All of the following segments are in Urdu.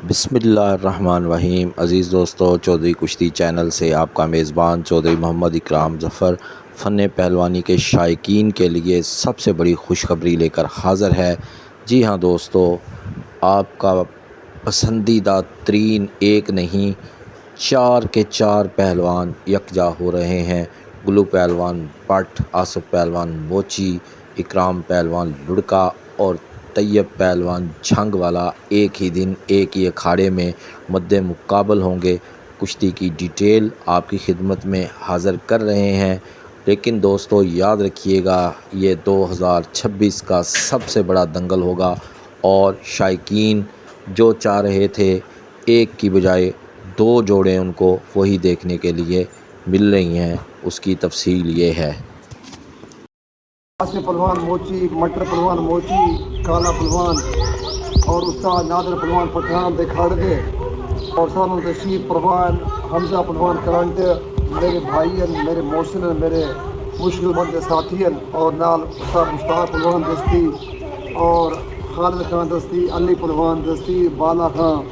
بسم اللہ الرحمن الرحیم۔ عزیز دوستو، چودھری کشتی چینل سے آپ کا میزبان چودھری محمد اکرام ظفر فن پہلوانی کے شائقین کے لیے سب سے بڑی خوشخبری لے کر حاضر ہے۔ جی ہاں دوستو، آپ کا پسندیدہ ترین ایک نہیں 4 کے 4 پہلوان یکجا ہو رہے ہیں۔ گلو پہلوان بٹ، آصف پہلوان موچی، اکرام پہلوان لڑکا اور طیب پہلوان جھنگ والا ایک ہی دن ایک ہی اکھاڑے میں مد مقابل ہوں گے۔ کشتی کی ڈیٹیل آپ کی خدمت میں حاضر کر رہے ہیں، لیکن دوستو یاد رکھیے گا یہ 2026 کا سب سے بڑا دنگل ہوگا، اور شائقین جو چاہ رہے تھے ایک کی بجائے 2 جوڑیں ان کو وہی دیکھنے کے لیے مل رہی ہیں۔ اس کی تفصیل یہ ہے۔ آصف پہلوان موچی، مٹر پہلوان موچی، کالا پہلوان اور استاد نادر پہلوان پٹھان دکھاڑ دے، اور سانو تشریف پہلوان حمزہ پہلوان کرنٹ، میرے بھائی میرے محسن میرے مشکل بند ساتھی، اور نال استاد مشتاق پہلوان دستی اور خالد خان دستی، علی پہلوان دستی، بالا خان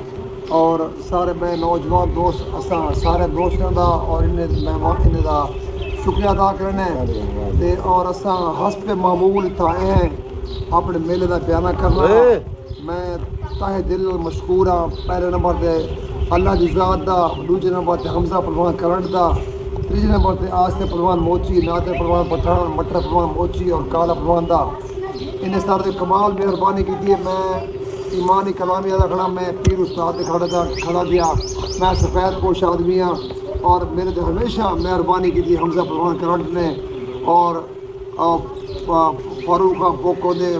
اور سارے میں نوجوان دوست اساں سارے دوستوں دا اور انہیں دا شکریہ ادا کرنا ہے، اور اساں حسب معمول آئے ہیں اپنے میلے کا بیانہ کرنا۔ میں تہ دل مشکور ہاں، پہلے نمبر تے اللہ دی ذات دا، دوسرے نمبر تے حمزہ پہلوان کرنٹ دا، تیسرے نمبر تے آصف پہلوان موچی، نادر پہلوان پٹھان، مٹر پہلوان موچی اور کالا پہلوان دا۔ انہیں سارے کمال مہربانی کی ہے۔ میں ایمانی کلامی ادا کرنا، میں پیر استاد کھڑا دیا، میں سفید پوش آدمی ہاں، اور میرے تو ہمیشہ مہربانی کی حمزہ پہلوان کرنٹ نے، اور فاروق پوکو دے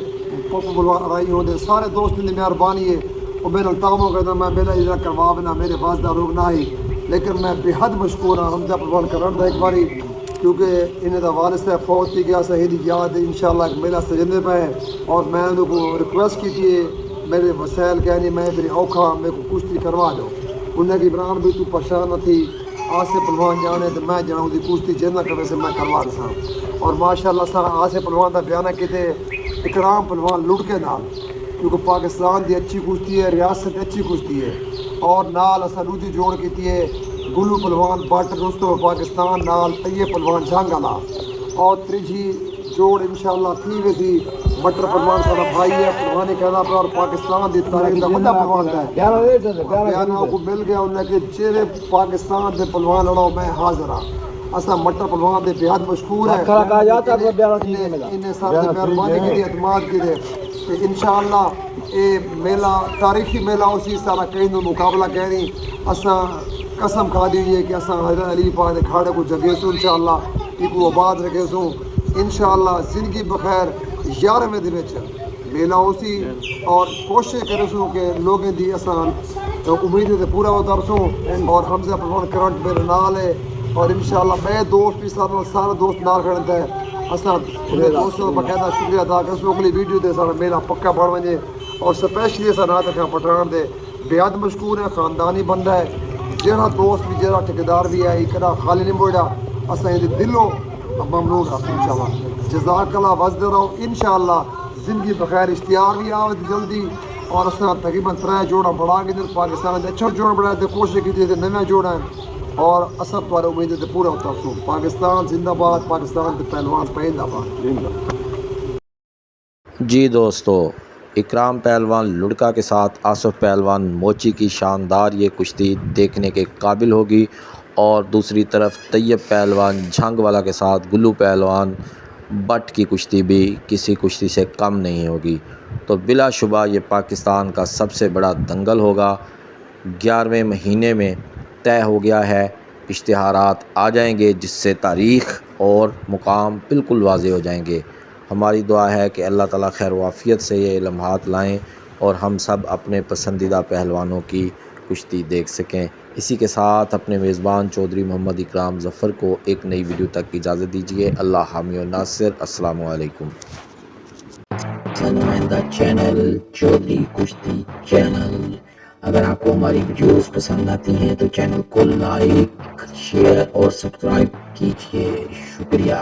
پوپو پہلوان ارائی ہوں دے سارے دوست نے مہربانی ہے۔ اور میرا تاموں کہتا میں میرا اجرا کروا بنا میرے واسطہ روک نہ ہی، لیکن میں بے حد مشکور ہوں حمزہ پہلوان کرنٹ دا ایک باری، کیونکہ انہیں دا والد صاحب فوت تھی گیا صحیح یاد انشاءاللہ ایک میلہ سجندے پہ ہے، اور میں انہوں کو ریکویسٹ کی تھی میرے وسائل کہنی میں میری اوکھا میرے کو کشتی کروا دو، انہیں کی بران بھی تو پریشان نہ تھی، آصف پہلوان جانے تو میں جاؤں دی کشتی جنہ کرنے سے میں کروا دساں، اور ماشاءاللہ سارا آصف پہلوان دا بیانہ کیتے اکرام پہلوان لڑکے نال، کیونکہ پاکستان دی اچھی کشتی ہے، ریاست اچھی کشتی ہے، اور نال اسا دوجی جوڑ کیتی ہے گلو پہلوان بٹ رستم پاکستان نال طیب پہلوان جھنگ والا، اور تیجی جوڑ انشاءاللہ تھی ویسی مٹر پہلوان سارا بھائی ہے پہلوانی کہنا پر، اور پاکستان دی تاریخ دا بڑا پہلوان ہے، بیانہ کو مل گیا انہیں کہ چہرے پاکستان دے پہلوان لڑاؤ میں حاضر ہاں۔ اسا مٹر پہلوان دے بے حد مشکور ہے، انہیں سارے مہربانی کی اعتماد کی دے کہ انشاءاللہ اے میلہ تاریخی میلہ اسی سارا کہیں دو مقابلہ کہنی، اسا قسم کھا دیجئے کہ اسا حضرت علی پاک دے کھاڑے کو جگے سو انشاءاللہ کو آباد رکھے سو انشاءاللہ زندگی بخیر 11ویں دن میلہ اسی، اور کوشش کرے سو کہ لوگیں دی اسان امید سے پورا اتر سو، اور حمزہ پہلوان کرنٹ میرے نال ہے، اور انشاءاللہ میں دوست بھی سارے دوست نال کھڑتے ہیں، اساں دوستوں باقاعدہ شکریہ ادا کر سو اگلی ویڈیو دے سارا میلہ پکا بڑھ ونجے، اور سپیشلی اساں نہ تکھاں پٹھان دے بے حد مشکور ہے، خاندانی بندہ ہے، جہاں دوست بھی جہاں ٹھیکیدار بھی ہے کدا خالی نہیں موڑا، اساں یہ دلوں ممنون رکھ انشاءاللہ۔ جزاک اللہ وزد رہو انشاءاللہ، زندگی بخیر اشتیاق بھی آوے جلدی، اور اساں تقریباً 3 جوڑا بڑھا کے دن پاکستان دے اچھا جوڑ بڑھائے تھے، کوشش کی تھی نویں جوڑا ہیں، اور اساں تمہارے امید سے پورا اتر سو۔ پاکستان زندہ باد، پاکستان کے پہلوان پہند آباد۔ جی دوستو، اکرام پہلوان لڑکا کے ساتھ آصف پہلوان موچی کی شاندار یہ کشتی دیکھنے کے قابل ہوگی، اور دوسری طرف طیب پہلوان جھنگ والا کے ساتھ گلو پہلوان بٹ کی کشتی بھی کسی کشتی سے کم نہیں ہوگی۔ تو بلا شبہ یہ پاکستان کا سب سے بڑا دنگل ہوگا۔ 11ویں مہینے میں طے ہو گیا ہے، اشتہارات آ جائیں گے جس سے تاریخ اور مقام بالکل واضح ہو جائیں گے۔ ہماری دعا ہے کہ اللہ تعالیٰ خیر و عافیت سے یہ لمحات لائیں اور ہم سب اپنے پسندیدہ پہلوانوں کی کشتی دیکھ سکیں۔ اسی کے ساتھ اپنے میزبان چودھری محمد اکرام ظفر کو ایک نئی ویڈیو تک اجازت دیجیے۔ اللہ حامی و ناصر۔ السلام علیکم۔ نمائندہ چینل چودھری کشتی چینل، اگر آپ کو ہماری ویڈیوز پسند آتی ہیں تو چینل کو لائک، شیئر اور سبسکرائب کیجیے۔ شکریہ۔